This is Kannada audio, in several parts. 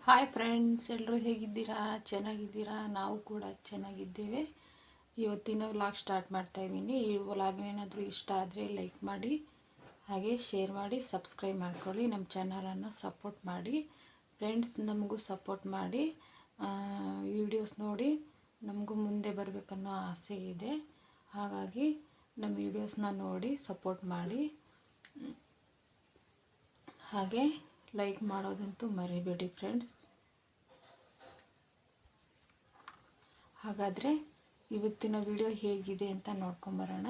ಹಾಯ್ ಫ್ರೆಂಡ್ಸ್, ಎಲ್ಲರೂ ಹೇಗಿದ್ದೀರಾ? ಚೆನ್ನಾಗಿದ್ದೀರಾ? ನಾವು ಕೂಡ ಚೆನ್ನಾಗಿದ್ದೇವೆ. ಇವತ್ತಿನ ವ್ಲಾಗ್ ಸ್ಟಾರ್ಟ್ ಮಾಡ್ತಾಯಿದ್ದೀನಿ. ಈ ವ್ಲಾಗ್ ಏನಾದರೂ ಇಷ್ಟ ಆದರೆ ಲೈಕ್ ಮಾಡಿ, ಹಾಗೆ ಶೇರ್ ಮಾಡಿ, ಸಬ್ಸ್ಕ್ರೈಬ್ ಮಾಡ್ಕೊಳ್ಳಿ. ನಮ್ಮ ಚಾನಲನ್ನು ಸಪೋರ್ಟ್ ಮಾಡಿ ಫ್ರೆಂಡ್ಸ್. ನಮಗೂ ಸಪೋರ್ಟ್ ಮಾಡಿ, ವಿಡಿಯೋಸ್ ನೋಡಿ ನಮಗೂ ಮುಂದೆ ಬರಬೇಕನ್ನೋ ಆಸೆ ಇದೆ. ಹಾಗಾಗಿ ನಮ್ಮ ವಿಡಿಯೋಸ್ನ ನೋಡಿ ಸಪೋರ್ಟ್ ಮಾಡಿ, ಹಾಗೆ ಲೈಕ್ ಮಾಡೋದಂತೂ ಮರಿಬೇಡಿ ಫ್ರೆಂಡ್ಸ್. ಹಾಗಾದರೆ ಇವತ್ತಿನ ವಿಡಿಯೋ ಹೇಗಿದೆ ಅಂತ ನೋಡ್ಕೊಂಬರೋಣ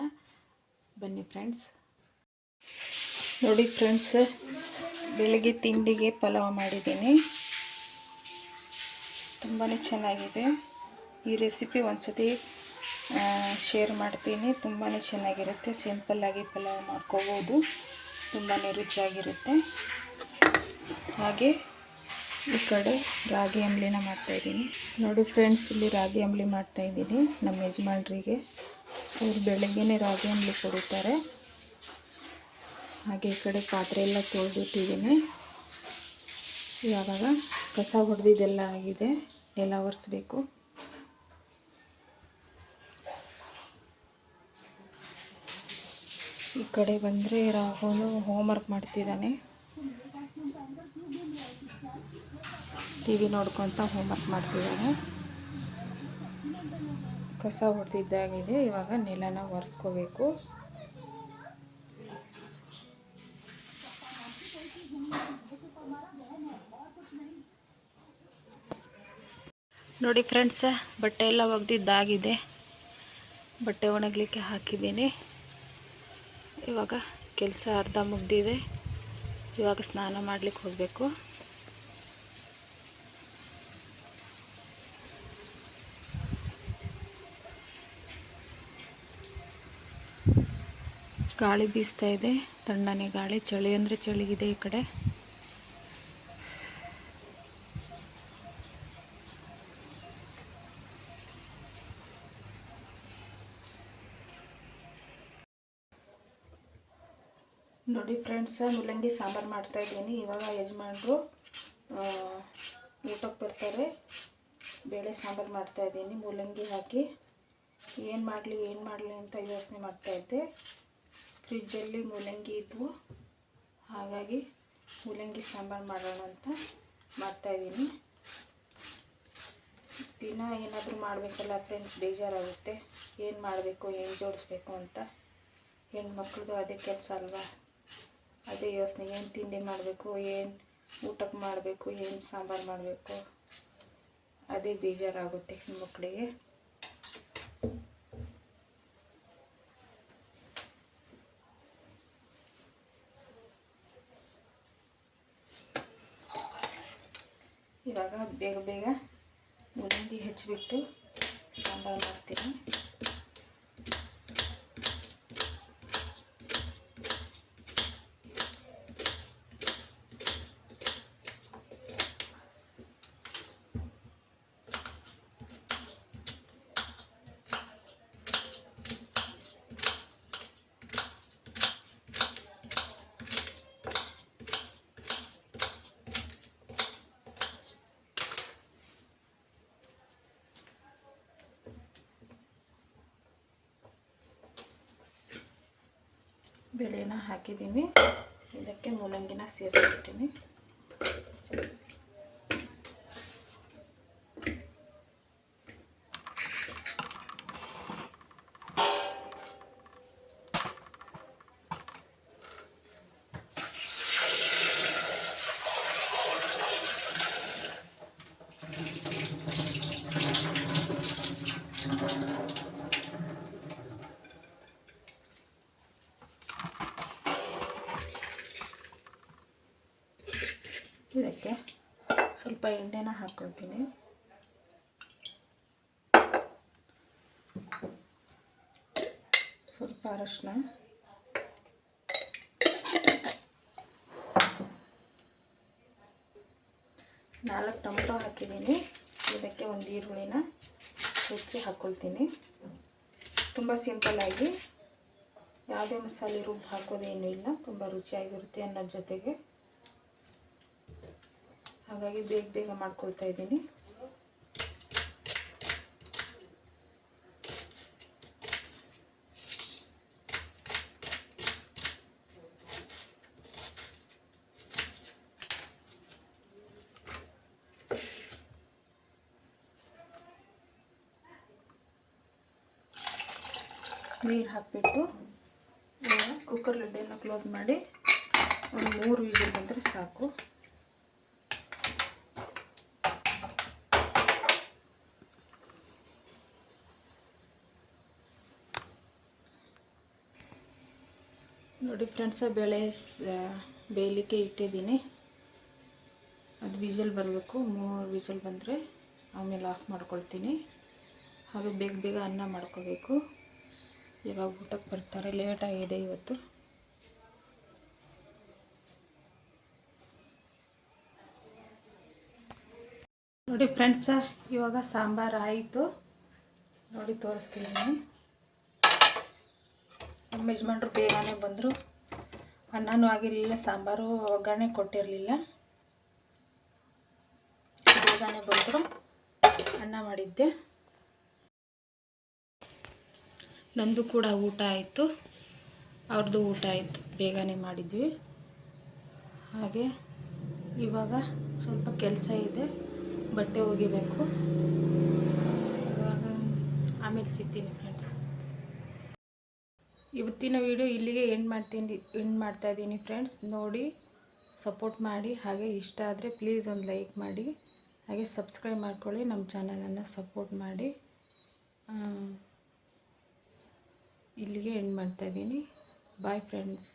ಬನ್ನಿ ಫ್ರೆಂಡ್ಸ್. ನೋಡಿ ಫ್ರೆಂಡ್ಸ್, ಬೆಳಗ್ಗೆ ತಿಂಡಿಗೆ ಪಲಾವ್ ಮಾಡಿದ್ದೀನಿ. ತುಂಬಾ ಚೆನ್ನಾಗಿದೆ. ಈ ರೆಸಿಪಿ ಒಂದ್ಸತಿ ಶೇರ್ ಮಾಡ್ತೀನಿ. ತುಂಬಾ ಚೆನ್ನಾಗಿರುತ್ತೆ. ಸಿಂಪಲ್ಲಾಗಿ ಪಲಾವ್ ಮಾಡ್ಕೋಬೋದು. ತುಂಬಾ ರುಚಿಯಾಗಿರುತ್ತೆ. ಹಾಗೆ ಈ ಕಡೆ ರಾಗಿ ಅಂಬ್ಲಿನ ಮಾಡ್ತಾಯಿದ್ದೀನಿ. ನೋಡಿ ಫ್ರೆಂಡ್ಸ್, ಇಲ್ಲಿ ರಾಗಿ ಅಂಬ್ಲಿ ಮಾಡ್ತಾಯಿದ್ದೀನಿ ನಮ್ಮ ಯಜಮಾನ್ರಿಗೆ. ಅವ್ರು ಬೆಳಗ್ಗೆನೇ ರಾಗಿ ಅಂಬ್ಲಿ ಕೊಡುತ್ತಾರೆ. ಹಾಗೆ ಈ ಕಡೆ ಪಾತ್ರೆ ಎಲ್ಲ ತೊಳೆದಿಟ್ಟಿದ್ದೀನಿ. ಇವಾಗ ಕಸ ಹೊಡೆದಿದ್ದೆಲ್ಲ ಆಗಿದೆ, ಎಲ್ಲ ಒರೆಸ್ಬೇಕು. ಈ ಕಡೆ ಬಂದರೆ ರಾಹುಲ್ ಹೋಮ್ವರ್ಕ್ ಮಾಡ್ತಿದ್ದಾನೆ. ಟಿವಿ ನೋಡ್ಕೊತ ಹೋಮ್ವರ್ಕ್ ಮಾಡ್ತಿದ್ದಾನೆ. ಕಸ ಹೊಡೆದಿದ್ದಾಗಿದೆ. ಇವಾಗ ನೆಲನ ಒರೆಸ್ಕೋಬೇಕು. ನೋಡಿ ಫ್ರೆಂಡ್ಸ್, ಬಟ್ಟೆ ಎಲ್ಲ ಒಗೆದಿದ್ದಾಗಿದೆ. ಬಟ್ಟೆ ಒಣಗಲಿಕ್ಕೆ ಹಾಕಿದ್ದೀನಿ. ಇವಾಗ ಕೆಲಸ ಅರ್ಧ ಮುಗ್ದಿದೆ. ಇವಾಗ ಸ್ನಾನ ಮಾಡಲಿಕ್ಕೆ ಹೋಗಬೇಕು. ಗಾಳಿ ಬೀಸ್ತಾ ಇದೆ, ತಣ್ಣನೆ ಗಾಳಿ. ಚಳಿ ಅಂದರೆ ಚಳಿಗಿದೆ ಈ ಕಡೆ. ನೋಡಿ ಫ್ರೆಂಡ್ಸ್, ಮೂಲಂಗಿ ಸಾಂಬಾರು ಮಾಡ್ತಾಯಿದ್ದೀನಿ. ಇವಾಗ ಯಜಮಾನರು ಊಟಕ್ಕೆ ಬರ್ತಾರೆ. ಬೇಳೆ ಸಾಂಬಾರು ಮಾಡ್ತಾಯಿದ್ದೀನಿ. ಮೂಲಂಗಿ ಹಾಕಿ ಏನು ಮಾಡಲಿ ಅಂತ ಯೋಚನೆ ಮಾಡ್ತಾಯಿದ್ದೆ. ಫ್ರಿಜ್ಜಲ್ಲಿ ಮೂಲಂಗಿ ಇದ್ವು, ಹಾಗಾಗಿ ಮೂಲಂಗಿ ಸಾಂಬಾರು ಮಾಡೋಣ ಅಂತ ಮಾಡ್ತಾಯಿದ್ದೀನಿ. ದಿನ ಏನಾದರೂ ಮಾಡಬೇಕಲ್ಲ ಫ್ರೆಂಡ್ಸ್, ಬೇಜಾರಾಗುತ್ತೆ. ಏನು ಮಾಡಬೇಕು, ಏನು ಜೋಡಿಸ್ಬೇಕು ಅಂತ. ಹೆಣ್ಮಕ್ಳದು ಅದೇ ಕೆಲಸ ಅಲ್ವಾ, ಅದೇ ಯೋಚನೆ. ಏನು ತಿಂಡಿ ಮಾಡಬೇಕು, ಏನು ಊಟಕ್ಕೆ ಮಾಡಬೇಕು, ಏನು ಸಾಂಬಾರು ಮಾಡಬೇಕು, ಅದೇ ಬೇಜಾರಾಗುತ್ತೆ ಹೆಣ್ಮಕ್ಳಿಗೆ. ಇವಾಗ ಬೇಗ ಮೂಲಂಗಿ ಹೆಚ್ಚಿಬಿಟ್ಟು ಸಾಂಬಾರು ಮಾಡ್ತೀನಿ. ಬೇಳೆನ ಹಾಕಿದ್ದೀನಿ. ಇದಕ್ಕೆ ಮೂಲಂಗಿನ ಸೇರಿಸ್ಬಿಡ್ತೀನಿ. ಇದಕ್ಕೆ ಸ್ವಲ್ಪ ಎಣ್ಣೆನ ಹಾಕ್ಕೊಳ್ತೀನಿ. ಸ್ವಲ್ಪ ಅರಶಿನ, 4 ಟೊಮೆಟೊ ಹಾಕಿದ್ದೀನಿ. ಇದಕ್ಕೆ ಒಂದು ಈರುಳ್ಳಿನ ಹೆಚ್ಚಿ ಹಾಕ್ಕೊಳ್ತೀನಿ. ತುಂಬ ಸಿಂಪಲ್ಲಾಗಿ, ಯಾವುದೇ ಮಸಾಲೆ ರುಬ್ಬಿ ಹಾಕೋದೇನೂ ಇಲ್ಲ. ತುಂಬ ರುಚಿಯಾಗಿರುತ್ತೆ ಅನ್ನೋದ್ರ ಜೊತೆಗೆ. ಹಾಗಾಗಿ ಬೇಗ ಬೇಗ ಮಾಡ್ಕೊಳ್ತಾ ಇದ್ದೀನಿ. ನೀರು ಹಾಕಿಬಿಟ್ಟು ಕುಕ್ಕರ್ ಲಿಡ್ಡನ್ನು ಕ್ಲೋಸ್ ಮಾಡಿ ಒಂದು 3 ವಿಸಿಲ್ ಬಂದರೆ ಸಾಕು. ನೋಡಿ ಫ್ರೆಂಡ್ಸ, ಬೇಳೆ ಬೇಯಲಿಕ್ಕೆ ಇಟ್ಟಿದ್ದೀನಿ. ಅದು ವಿಸಿಲ್ ಬರಬೇಕು. 3 ವಿಸಿಲ್ ಬಂದರೆ ಆಮೇಲೆ ಆಫ್ ಮಾಡ್ಕೊಳ್ತೀನಿ. ಹಾಗೆ ಬೇಗ ಬೇಗ ಅನ್ನ ಮಾಡ್ಕೋಬೇಕು. ಇವಾಗ ಊಟಕ್ಕೆ ಬರ್ತಾರೆ, ಲೇಟಾಗಿದೆ ಇವತ್ತು. ನೋಡಿ ಫ್ರೆಂಡ್ಸ, ಇವಾಗ ಸಾಂಬಾರು ಆಯಿತು. ನೋಡಿ ತೋರಿಸ್ತೀನಿ. ನಮ್ಮ ಯಜಮಾನ್ರು ಬೇಗನೆ ಬಂದರು. ಅನ್ನನೂ ಆಗಿರಲಿಲ್ಲ, ಸಾಂಬಾರು ಒಗ್ಗರಣೆ ಕೊಟ್ಟಿರಲಿಲ್ಲ. ಬೇಗನೆ ಬಂದರು, ಅನ್ನ ಮಾಡಿದ್ದೆ. ನಂದು ಕೂಡ ಊಟ ಆಯಿತು, ಅವ್ರದ್ದು ಊಟ ಆಯಿತು. ಬೇಗನೆ ಮಾಡಿದ್ವಿ. ಹಾಗೆ ಇವಾಗ ಸ್ವಲ್ಪ ಕೆಲಸ ಇದೆ, ಬಟ್ಟೆ ಒಗಿಬೇಕು. ಇವಾಗ ಆಮೇಲೆ ಸಿಗ್ತೀನಿ ಫ್ರೆಂಡ್ಸ್. ಇವತ್ತಿನ ವಿಡಿಯೋ ಇಲ್ಲಿಗೆ ಎಂಡ್ ಮಾಡ್ತಾ ಇದ್ದೀನಿ ಫ್ರೆಂಡ್ಸ್. ನೋಡಿ ಸಪೋರ್ಟ್ ಮಾಡಿ. ಹಾಗೆ ಇಷ್ಟ ಆದರೆ ಪ್ಲೀಸ್ ಒಂದು ಲೈಕ್ ಮಾಡಿ. ಹಾಗೆ ಸಬ್ಸ್ಕ್ರೈಬ್ ಮಾಡ್ಕೊಳ್ಳಿ. ನಮ್ಮ ಚಾನಲನ್ನು ಸಪೋರ್ಟ್ ಮಾಡಿ. ಇಲ್ಲಿಗೆ ಎಂಡ್ ಮಾಡ್ತಾ ಇದ್ದೀನಿ. Bye friends.